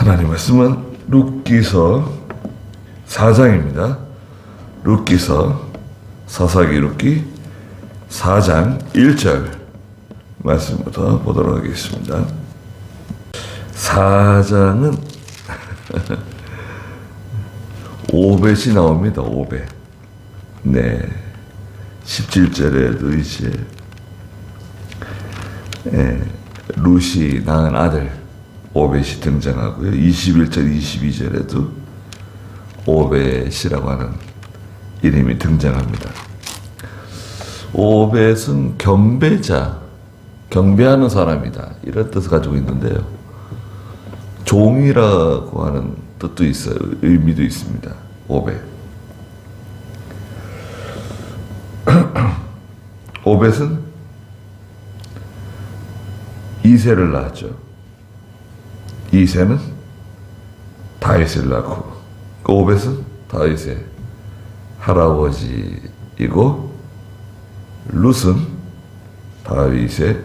하나님 말씀은 룻기서 4장입니다. 룻기서 사사기 룻기 4장 1절 말씀부터 보도록 하겠습니다. 4장은 5bet이 나옵니다. 5bet. 네. 17절에도 이제 룻이 낳은 아들 오벳이 등장하고요. 21절, 22절에도 오벳이라고 하는 이름이 등장합니다. 오벳은 경배자, 경배하는 사람이다, 이런 뜻을 가지고 있는데요. 종이라고 하는 뜻도 있어요. 의미도 있습니다. 오벳. 오벳은 이새를 낳았죠. 이새는 다윗을 낳고, 오벳은 다윗의 할아버지이고, 룻은 다윗의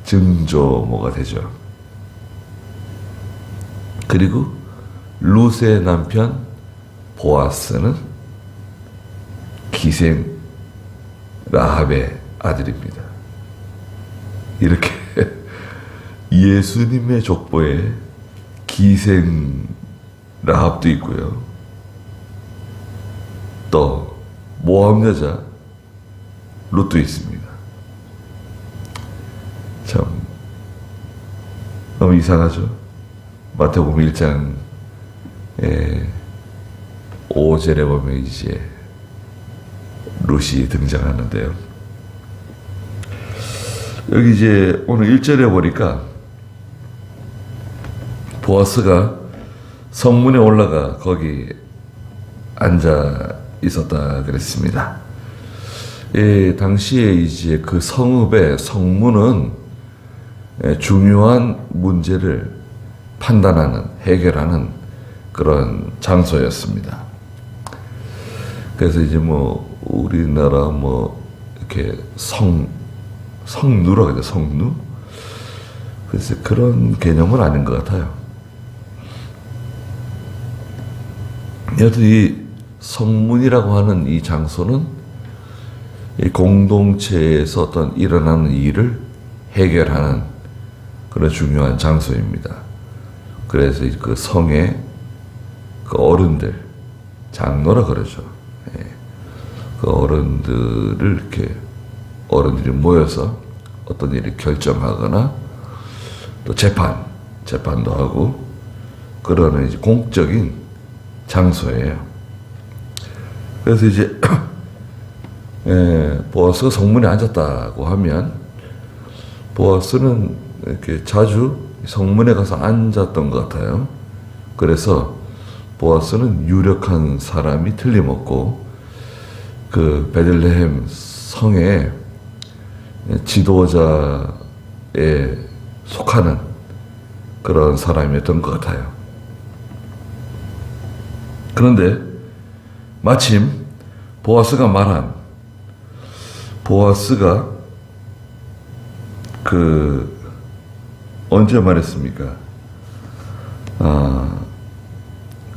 증조모가 되죠. 그리고 룻의 남편 보아스는 기생 라합의 아들입니다. 이렇게 예수님의 족보에 기생 라합도 있고요. 또 모함 여자 룻도 있습니다. 참 너무 이상하죠. 마태복음 1장 5절에 보면 이제 룻이 등장하는데요. 여기 이제 오늘 1절에 보니까 보아스가 성문에 올라가 거기 앉아 있었다 그랬습니다. 당시에 이제 그 성읍의 성문은 중요한 문제를 판단하는, 해결하는 그런 장소였습니다. 그래서 이제 뭐 우리나라 뭐 이렇게 성루라고 하죠. 성루. 그래서 그런 개념은 아닌 것 같아요. 여튼 이 성문이라고 하는 이 장소는 이 공동체에서 어떤 일어나는 일을 해결하는 그런 중요한 장소입니다. 그래서 그 성의 그 어른들, 장로라 그러죠. 그 어른들을 이렇게 어른들이 모여서 어떤 일을 결정하거나 또 재판도 하고 그러는 이제 공적인 장소예요. 그래서 이제 보아스가 성문에 앉았다고 하면 보아스는 이렇게 자주 성문에 가서 앉았던 것 같아요. 그래서 보아스는 유력한 사람이 틀림없고 그 베들레헴 성의 지도자에 속하는 그런 사람이었던 것 같아요. 그런데 마침 보아스가 언제 말했습니까?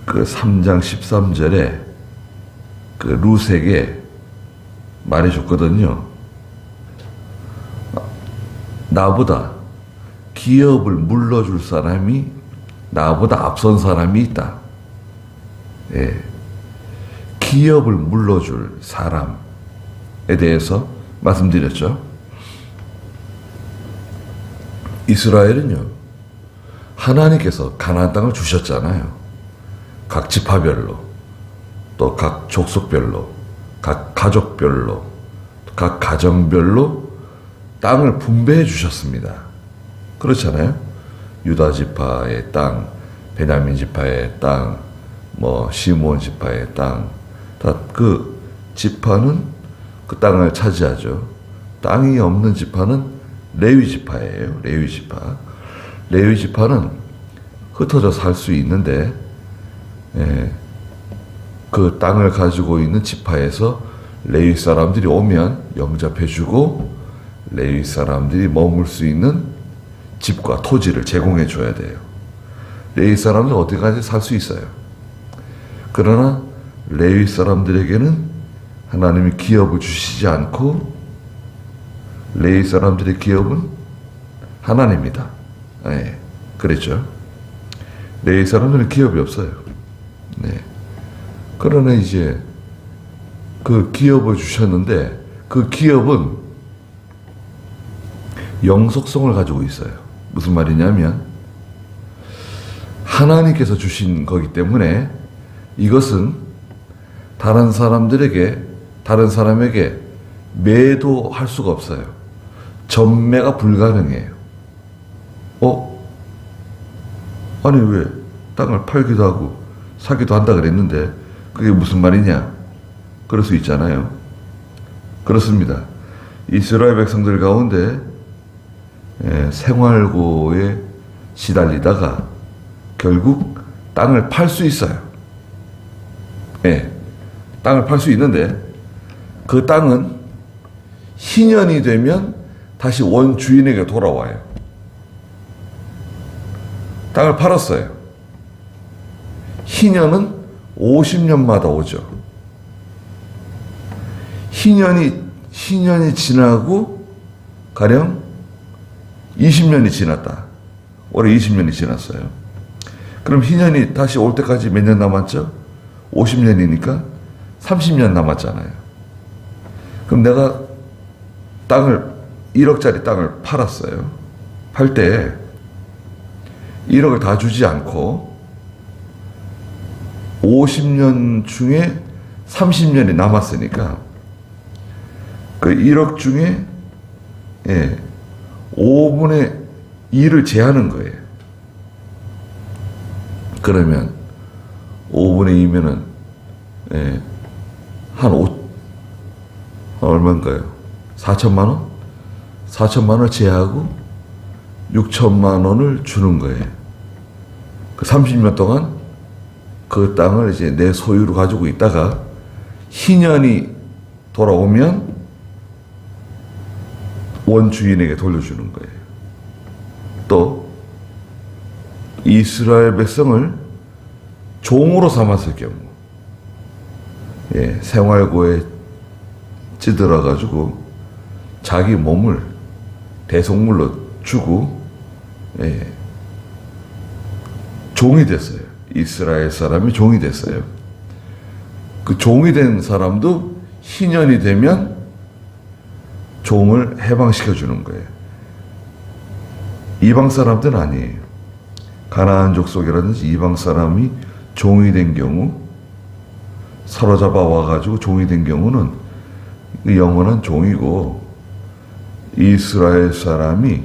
그 3장 13절에 그 룻에게 말해줬거든요. 나보다 기업을 물러줄 사람이 나보다 앞선 사람이 있다. 기업을 물러줄 사람에 대해서 말씀드렸죠. 이스라엘은요, 하나님께서 가나안 땅을 주셨잖아요. 각 지파별로, 또 각 족속별로, 각 가족별로, 각 가정별로 땅을 분배해 주셨습니다. 그렇잖아요. 유다 지파의 땅, 베냐민 지파의 땅, 뭐 시므온 지파의 땅, 다 그 지파는 그 땅을 차지하죠. 땅이 없는 지파는 레위 지파예요. 레위 지파. 레위 지파는 흩어져 살 수 있는데 그 땅을 가지고 있는 지파에서 레위 사람들이 오면 영접해주고 레위 사람들이 머물 수 있는 집과 토지를 제공해 줘야 돼요. 레위 사람은 어디까지 살 수 있어요. 그러나 레위 사람들에게는 하나님이 기업을 주시지 않고 레위 사람들의 기업은 하나님이다. 네, 그랬죠. 레위 사람들은 기업이 없어요. 네. 그러나 이제 그 기업을 주셨는데 그 기업은 영속성을 가지고 있어요. 무슨 말이냐면 하나님께서 주신 거기 때문에 이것은 다른 사람에게 매도할 수가 없어요. 전매가 불가능해요. 아니 왜 땅을 팔기도 하고 사기도 한다 그랬는데 그게 무슨 말이냐? 그럴 수 있잖아요. 그렇습니다. 이스라엘 백성들 가운데 생활고에 시달리다가 결국 땅을 팔 수 있어요. 땅을 팔 수 있는데 그 땅은 희년이 되면 다시 원주인에게 돌아와요. 땅을 팔았어요. 희년은 50년마다 오죠. 희년이 지나고 가령 20년이 지났다. 올해 20년이 지났어요. 그럼 희년이 다시 올 때까지 몇 년 남았죠? 50년이니까 30년 남았잖아요. 그럼 내가 1억짜리 땅을 팔았어요. 팔 때 1억을 다 주지 않고 50년 중에 30년이 남았으니까 그 1억 중에 5분의 2를 제하는 거예요. 그러면 5분의 2면은 얼마인가요? 4천만 원? 4천만 원을 제하고 6천만 원을 주는 거예요. 그 30년 동안 그 땅을 이제 내 소유로 가지고 있다가 희년이 돌아오면 원주인에게 돌려주는 거예요. 또 이스라엘 백성을 종으로 삼았을 경우 생활고에 찌들어 가지고 자기 몸을 대속물로 주고 종이 됐어요. 이스라엘 사람이 종이 됐어요. 그 종이 된 사람도 희년이 되면 종을 해방시켜 주는 거예요. 이방 사람들은 아니에요. 가나안 족속이라든지 이방 사람이 종이 된 경우, 사로잡아 와가지고 종이 된 경우는 영원한 종이고, 이스라엘 사람이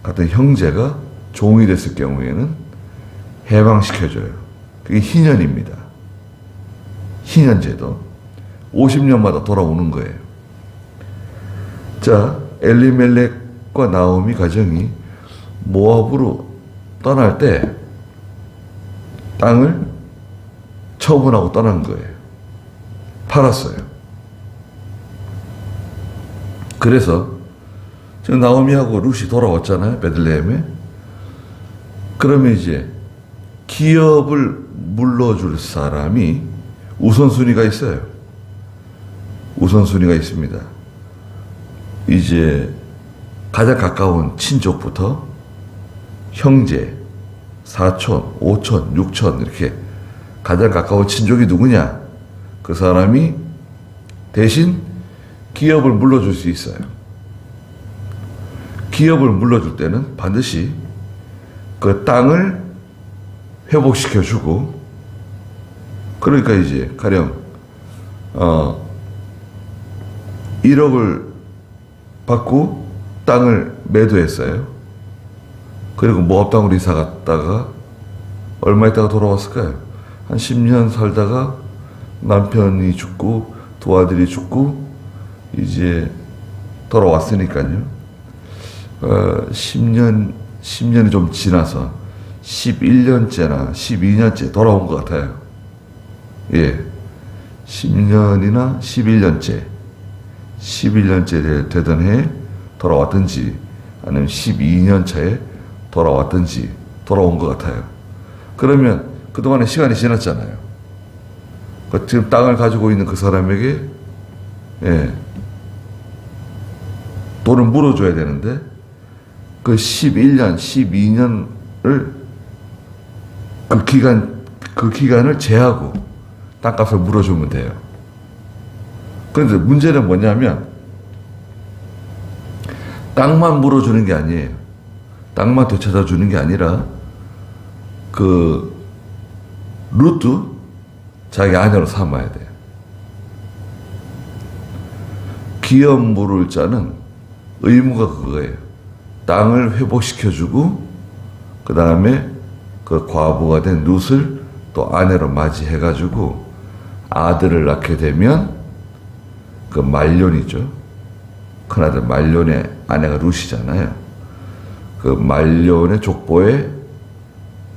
같은 형제가 종이 됐을 경우에는 해방시켜줘요. 그게 희년입니다. 희년제도. 50년마다 돌아오는 거예요. 자, 엘리멜렉과 나오미 가정이 모압으로 떠날 때 땅을 처분하고 떠난 거예요. 팔았어요. 그래서 지금 나오미하고 룻이 돌아왔잖아요. 베들레헴에. 그러면 이제 기업을 물러줄 사람이 우선순위가 있어요. 우선순위가 있습니다. 이제 가장 가까운 친족부터 형제, 사촌, 오촌, 육촌 이렇게 가장 가까운 친족이 누구냐? 그 사람이 대신 기업을 물러줄 수 있어요. 기업을 물러줄 때는 반드시 그 땅을 회복시켜주고, 그러니까 이제 가령 1억을 받고 땅을 매도했어요. 그리고 모압 땅으로 이사 갔다가 얼마 있다가 돌아왔을까요? 한 10년 살다가 남편이 죽고 두 아들이 죽고 이제 돌아왔으니까요. 10년이 좀 지나서 11년째나 12년째 돌아온 것 같아요. 10년이나 11년째 되던 해에 돌아왔든지 아니면 12년 차에 돌아왔든지 돌아온 것 같아요. 그러면 그동안에 시간이 지났잖아요. 지금 땅을 가지고 있는 그 사람에게 돈을 물어줘야 되는데 그 11년, 12년을 그 기간을 제하고 땅값을 물어주면 돼요. 그런데 문제는 뭐냐면 땅만 물어주는 게 아니에요. 땅만 되찾아주는 게 아니라 그 루트 자기 아내로 삼아야 돼요. 기업 물을 자는 의무가 그거예요. 땅을 회복시켜주고 그 다음에 그 과부가 된 룻을 또 아내로 맞이해가지고 아들을 낳게 되면 그 말론이죠. 큰아들 말론의 아내가 룻이잖아요. 그 말론의 족보에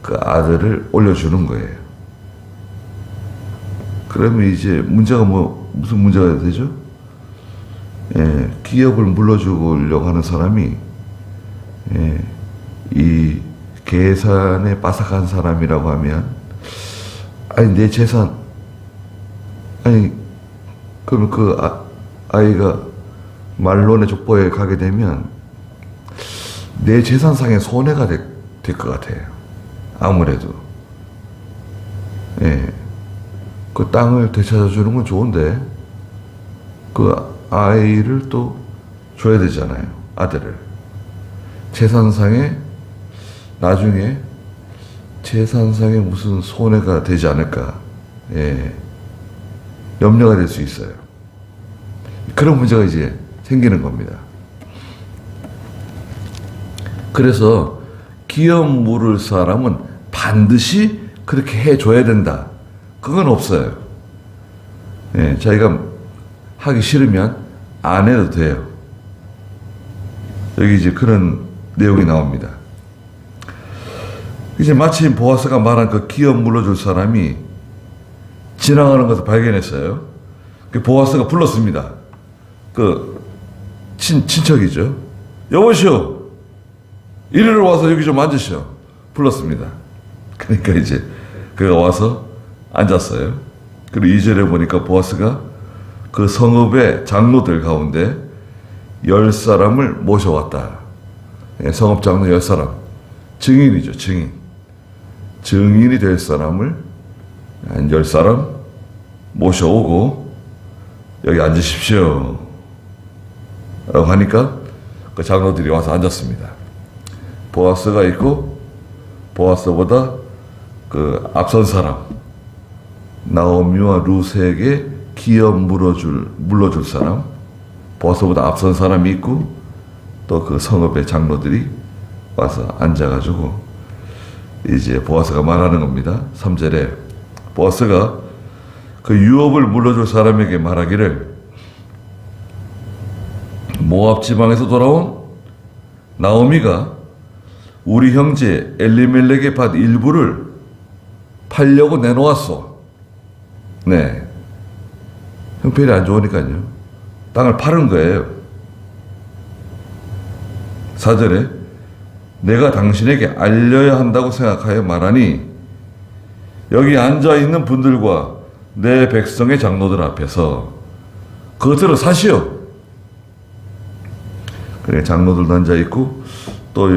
그 아들을 올려주는 거예요. 그러면 이제 문제가 무슨 문제가 되죠? 기업을 물러주려고 하는 사람이 이 계산에 빠삭한 사람이라고 하면 아니 내 재산 아니 그러면 그 아이가 말론의 족보에 가게 되면 내 재산상의 손해가 될 것 같아요. 아무래도 그 땅을 되찾아주는 건 좋은데 그 아이를 또 줘야 되잖아요. 아들을. 재산상에 나중에 재산상에 무슨 손해가 되지 않을까 염려가 될 수 있어요. 그런 문제가 이제 생기는 겁니다. 그래서 기업 물을 사람은 반드시 그렇게 해줘야 된다. 그건 없어요. 자기가 하기 싫으면 안 해도 돼요. 여기 이제 그런 내용이 나옵니다. 이제 마침 보아스가 말한 그 기업 물어줄 사람이 지나가는 것을 발견했어요. 그 보아스가 불렀습니다. 그 친척이죠. 여보시오, 이리로 와서 여기 좀 앉으시오. 불렀습니다. 그러니까 이제 그가 와서 앉았어요. 그리고 2절에 보니까 보아스가 그 성읍의 장로들 가운데 10사람을 모셔왔다. 성읍 장로 10사람. 증인이죠, 증인. 증인이 될 사람을 한 10사람 모셔오고 여기 앉으십시오. 라고 하니까 그 장로들이 와서 앉았습니다. 보아스가 있고 보아스보다 그 앞선 사람 나오미와 룻에게 기업 물러줄 사람 보아스보다 앞선 사람이 있고 또 그 성읍의 장로들이 와서 앉아가지고 이제 보아스가 말하는 겁니다. 3절에 보아스가 그 유업을 물러줄 사람에게 말하기를 모압 지방에서 돌아온 나오미가 우리 형제 엘리멜렉의 밭 일부를 팔려고 내놓았어. 네. 형편이 안 좋으니까요. 땅을 파는 거예요. 4절에 내가 당신에게 알려야 한다고 생각하여 말하니 여기 앉아있는 분들과 내 백성의 장로들 앞에서 그것들을 사시오. 그래, 장로들도 앉아있고 또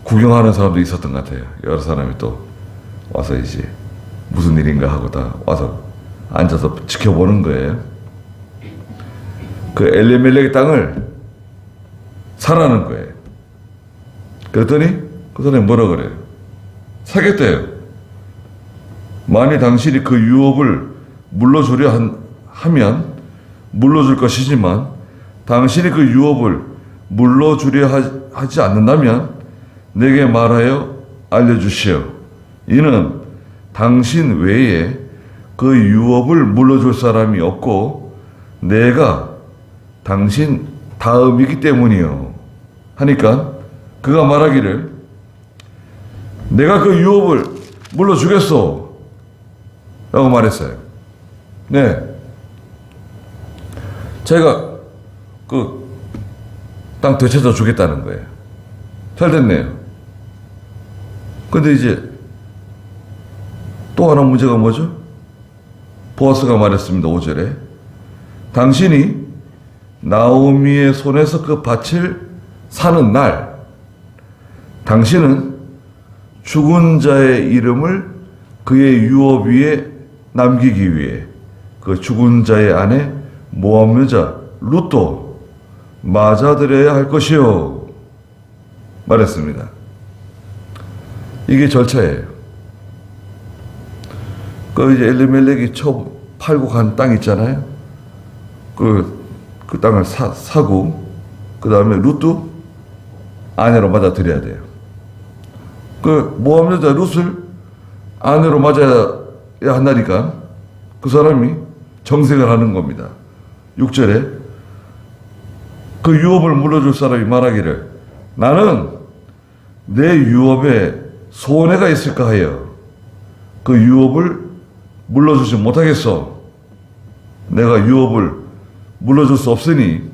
구경하는 사람도 있었던 것 같아요. 여러 사람이 또 와서 이제 무슨 일인가 하고 다 와서 앉아서 지켜보는 거예요. 그 엘리멜렉의 땅을 사라는 거예요. 그랬더니 그 사람이 뭐라 그래요? 사겠대요. 만일 당신이 그 유업을 물러주려 하면 물러줄 것이지만 당신이 그 유업을 물러주려 하지 않는다면 내게 말하여 알려주시오. 이는 당신 외에 그 유업을 물러줄 사람이 없고 내가 당신 다음이기 때문이요. 하니까 그가 말하기를 내가 그 유업을 물러주겠소 라고 말했어요. 네. 제가 그 땅 되찾아 주겠다는 거예요. 잘 됐네요. 근데 이제 또 하나 문제가 뭐죠? 보아스가 말했습니다. 5절에 당신이 나오미의 손에서 그 밭을 사는 날 당신은 죽은 자의 이름을 그의 유업 위에 남기기 위해 그 죽은 자의 아내 모압 여자 룻도 맞아들여야 할 것이요 말했습니다. 이게 절차예요. 그 이제 엘리멜렉이 팔고 간 땅 있잖아요. 그 땅을 사고 그 다음에 룻도 아내로 맞아들여야 돼요. 그 모압 여자 룻을 아내로 맞아야 한다니까 그 사람이 정색을 하는 겁니다. 6절에 그 유업을 물려줄 사람이 말하기를 나는 내 유업에 손해가 있을까 하여 그 유업을 물려주지 못하겠어. 내가 유업을 물려줄 수 없으니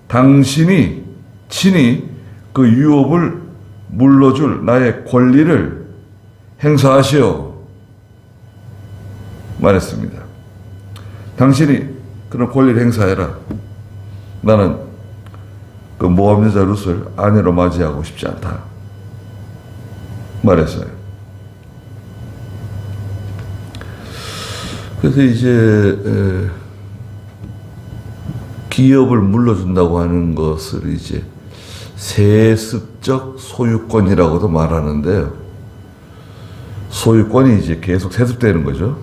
당신이 친히 그 유업을 물려줄 나의 권리를 행사하시오 말했습니다. 당신이 그런 권리를 행사해라. 나는 그 모압 여자 룻을 아내로 맞이하고 싶지 않다 말했어요. 그래서 이제 기업을 물려준다고 하는 것을 이제 세습적 소유권이라고도 말하는데요. 소유권이 이제 계속 세습되는 거죠.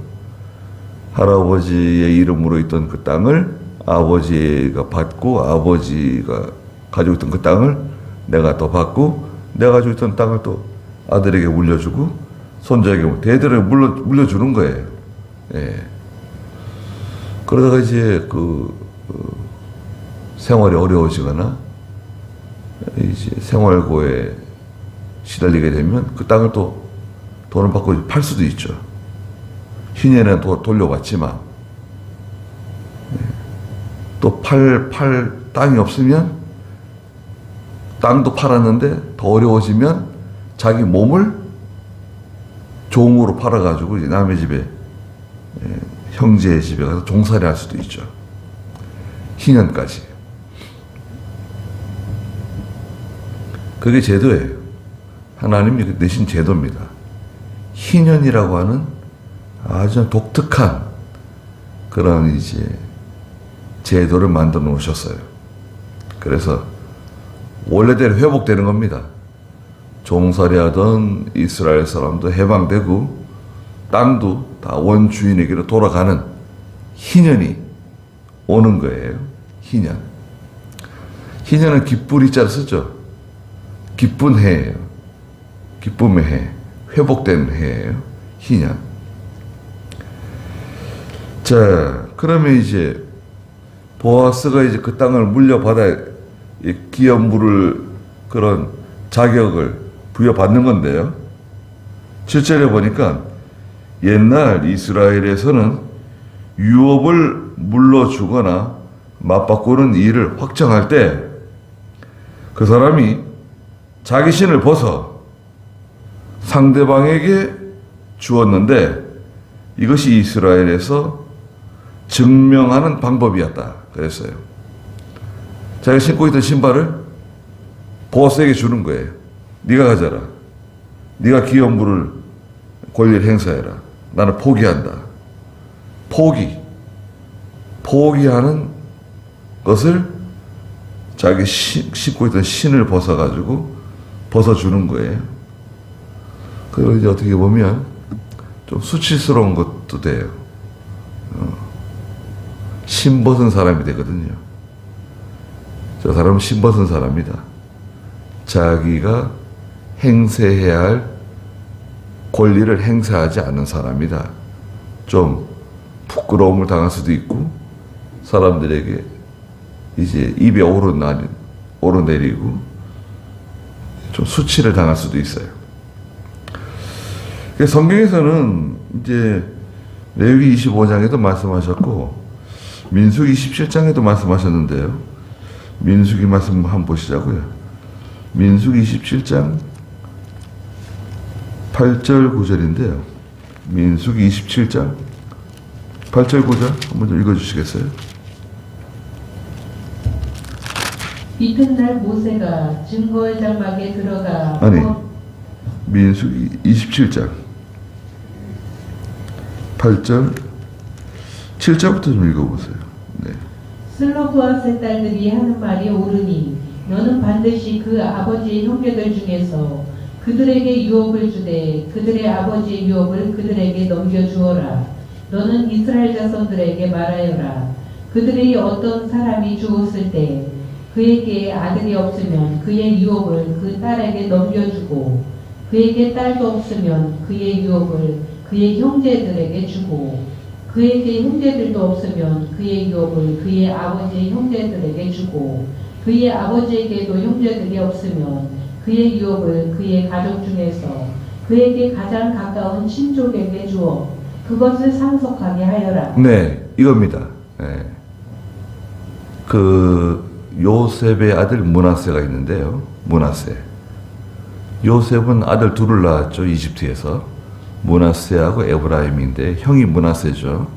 할아버지의 이름으로 있던 그 땅을 아버지가 받고 아버지가 가지고 있던 그 땅을 내가 또 받고 내가 가지고 있던 땅을 또 아들에게 물려주고 손자에게 대대로 물려주는 거예요. 예. 그러다가 이제 생활이 어려워지거나 이제 생활고에 시달리게 되면 그 땅을 또 돈을 받고 팔 수도 있죠. 희년에는 돌려받지만 또 팔 땅이 없으면 땅도 팔았는데 더 어려워지면 자기 몸을 종으로 팔아가지고 이제 남의 집에 형제의 집에 가서 종살이 할 수도 있죠. 희년까지. 그게 제도예요. 하나님이 내신 제도입니다. 희년이라고 하는 아주 독특한 그런 이제 제도를 만들어 놓으셨어요. 그래서 원래대로 회복되는 겁니다. 종살이 하던 이스라엘 사람도 해방되고 땅도 다 원주인에게로 돌아가는 희년이 오는 거예요. 희년. 희년은 기쁘리자를 쓰죠. 기쁜 해예요. 기쁨의 해. 회복된 해예요. 희년. 자, 그러면 이제 보아스가 이제 그 땅을 물려받아 기업 물을 그런 자격을 부여받는 건데요. 7절에 보니까 옛날 이스라엘에서는 유업을 물려주거나 맞바꾸는 일을 확정할 때 그 사람이 자기 신을 벗어 상대방에게 주었는데 이것이 이스라엘에서 증명하는 방법이었다 그랬어요. 자기가 신고 있던 신발을 보아스에게 주는 거예요. 네가 가져라. 네가 기업 물을 권리를 행사해라. 나는 포기한다. 포기하는 것을 자기 신고 있던 신을 벗어주는 거예요. 그리고 이제 어떻게 보면 좀 수치스러운 것도 돼요. 신 벗은 사람이 되거든요. 저 사람은 신 벗은 사람이다. 자기가 행세해야 할 권리를 행사하지 않는 사람이다. 좀 부끄러움을 당할 수도 있고 사람들에게 이제 입에 오르내리고 좀 수치를 당할 수도 있어요. 성경에서는 이제 레위기 25장에도 말씀하셨고 민수기 27장에도 말씀하셨는데요. 민수기 말씀 한번 보시자고요. 민수기 27장 8절 9절인데요. 민수기 27장 8절 9절 한번 좀 읽어주시겠어요? 이튿날 모세가 증거의 장막에 들어가 아니, 민수기 27장 8절 7절부터 좀 읽어보세요. 네. 슬로브와 세 딸들이 하는 말이 옳으니 너는 반드시 그 아버지의 형제들 중에서 그들에게 유업을 주되 그들의 아버지의 유업을 그들에게 넘겨주어라. 너는 이스라엘 자손들에게 말하여라. 그들의 어떤 사람이 죽었을 때 그에게 아들이 없으면 그의 유업을 그 딸에게 넘겨주고 그에게 딸도 없으면 그의 유업을 그의 형제들에게 주고 그에게 형제들도 없으면 그의 유업을 그의 아버지의 형제들에게 주고 그의 아버지에게도 형제들이 없으면 그의 유업을 그의 가족 중에서 그에게 가장 가까운 친족에게 주어 그것을 상속하게 하여라. 네, 이겁니다. 네. 그 요셉의 아들 므낫세가 있는데요. 므낫세. 요셉은 아들 둘을 낳았죠. 이집트에서. 므낫세하고 에브라임인데 형이 므낫세죠.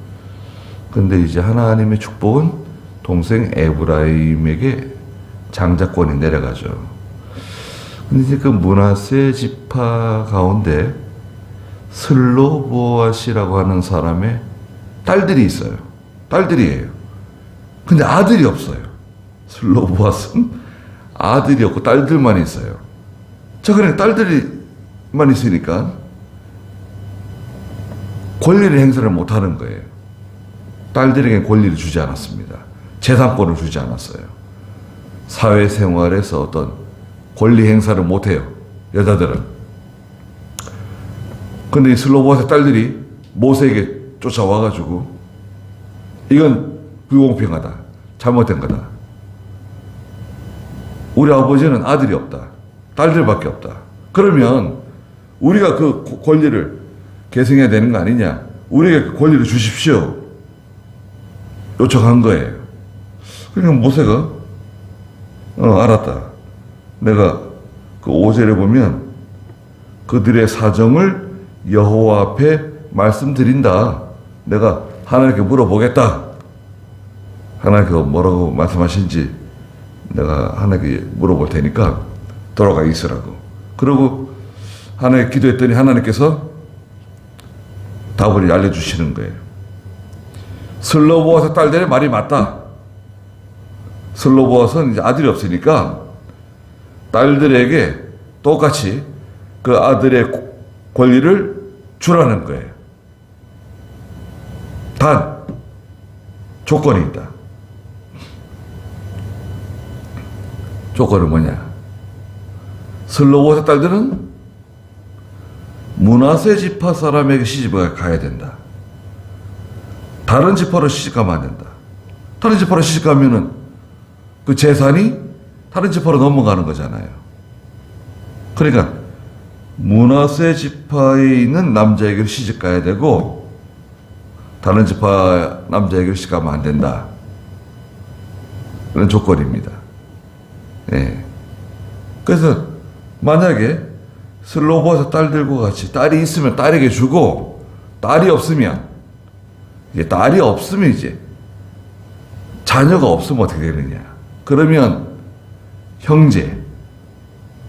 근데 이제 하나님의 축복은 동생 에브라임에게 장자권이 내려가죠. 근데 이제 그 므낫세 지파 가운데 슬로보앗이라고 하는 사람의 딸들이 있어요. 딸들이에요. 근데 아들이 없어요. 슬로보앗은 아들이 없고 딸들만 있어요. 자, 그래 딸들이만 있으니까 권리를 행사를 못하는 거예요. 딸들에게 권리를 주지 않았습니다. 재산권을 주지 않았어요. 사회생활에서 어떤 권리 행사를 못해요. 여자들은. 근데 이 슬로보앗의 딸들이 모세에게 쫓아와가지고 이건 불공평하다. 잘못된 거다. 우리 아버지는 아들이 없다. 딸들밖에 없다. 그러면 우리가 그 권리를 계승해야 되는 거 아니냐. 우리에게 그 권리를 주십시오. 요청한 거예요. 그러니까 모세가 알았다. 내가 그 5절에 보면 그들의 사정을 여호와 앞에 말씀드린다. 내가 하나님께 물어보겠다. 하나님께서 뭐라고 말씀하신지 내가 하나님께 물어볼 테니까 돌아가 있으라고. 그리고 하나님께 기도했더니 하나님께서 답을 알려주시는 거예요. 슬로보앗의 딸들의 말이 맞다. 슬로보앗은 이제 아들이 없으니까 딸들에게 똑같이 그 아들의 권리를 주라는 거예요. 단 조건이 있다. 조건은 뭐냐? 슬로보앗의 딸들은 므낫세 지파 사람에게 시집을 가야 된다. 다른 지파로 시집가면 안 된다. 다른 지파로 시집가면은 그 재산이 다른 지파로 넘어가는 거잖아요. 그러니까 므낫세 지파에 있는 남자에게 시집가야 되고 다른 지파 남자에게 시집가면 안 된다. 그런 조건입니다. 예. 그래서 만약에 슬로보앗의 딸들과 같이 딸이 있으면 딸에게 주고 딸이 없으면 이제 자녀가 없으면 어떻게 되느냐? 그러면 형제,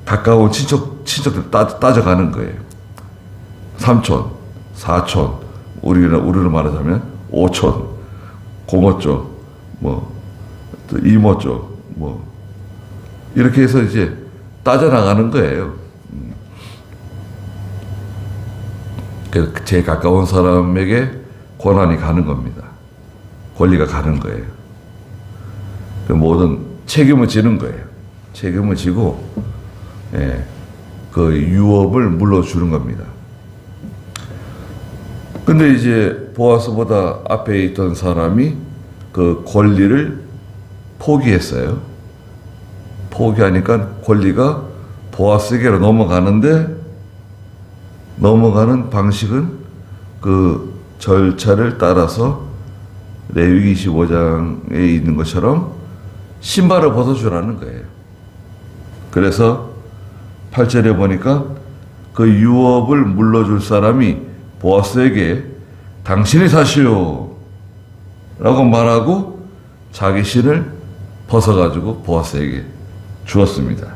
가까운 친척들 따져가는 거예요. 삼촌, 사촌, 우리를 말하자면 오촌, 고모 쪽, 또 이모 쪽, 이렇게 해서 이제 따져나가는 거예요. 그래서 제일 가까운 사람에게 권한이 가는 겁니다. 권리가 가는 거예요. 그 모든 책임을 지는 거예요. 책임을 지고, 그 유업을 물러주는 겁니다. 근데 이제 보아스보다 앞에 있던 사람이 그 권리를 포기했어요. 포기하니까 권리가 보아스에게로 넘어가는 방식은 그 절차를 따라서 레위기 25장에 있는 것처럼 신발을 벗어주라는 거예요. 그래서 8절에 보니까 그 유업을 물러줄 사람이 보아스에게 당신이 사시오 라고 말하고 자기 신을 벗어가지고 보아스에게 주었습니다.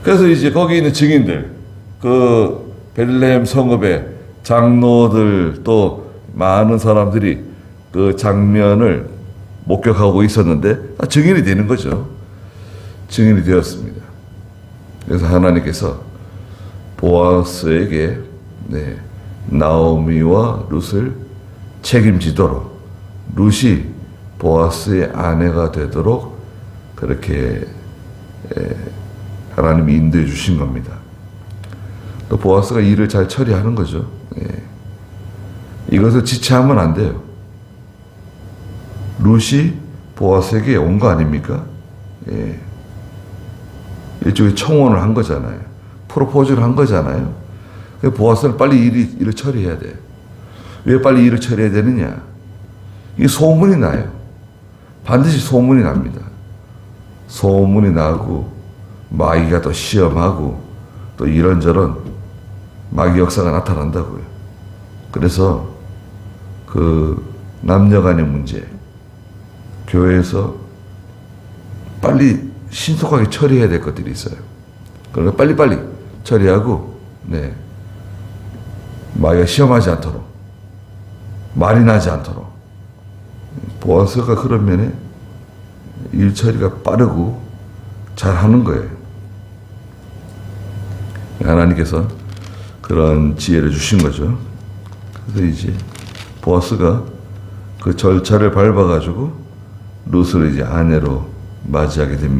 그래서 이제 거기 있는 증인들, 그 베들레헴 성읍의 장로들 또 많은 사람들이 그 장면을 목격하고 있었는데 증인이 되는 거죠. 증인이 되었습니다. 그래서 하나님께서 보아스에게 나오미와 룻을 책임지도록, 룻이 보아스의 아내가 되도록 그렇게 하나님이 인도해 주신 겁니다. 또 보아스가 일을 잘 처리하는 거죠. 이것을 지체하면 안 돼요. 룻이 보아스에게 온 거 아닙니까? 일종의 청혼을 한 거잖아요. 프로포즈를 한 거잖아요. 보아스는 빨리 일을 처리해야 돼요. 왜 빨리 일을 처리해야 되느냐? 이게 소문이 나요. 반드시 소문이 납니다. 소문이 나고 마귀가 또 시험하고 또 이런저런 마귀 역사가 나타난다고요. 그래서 그 남녀 간의 문제, 교회에서 빨리 신속하게 처리해야 될 것들이 있어요. 그러니까 빨리빨리 처리하고, 마귀가 시험하지 않도록, 말이 나지 않도록. 보아스가 그런 면에 일 처리가 빠르고 잘 하는 거예요. 하나님께서 그런 지혜를 주신 거죠. 그래서 이제 보아스가 그 절차를 밟아가지고 룻을 이제 아내로 맞이하게 됩니다.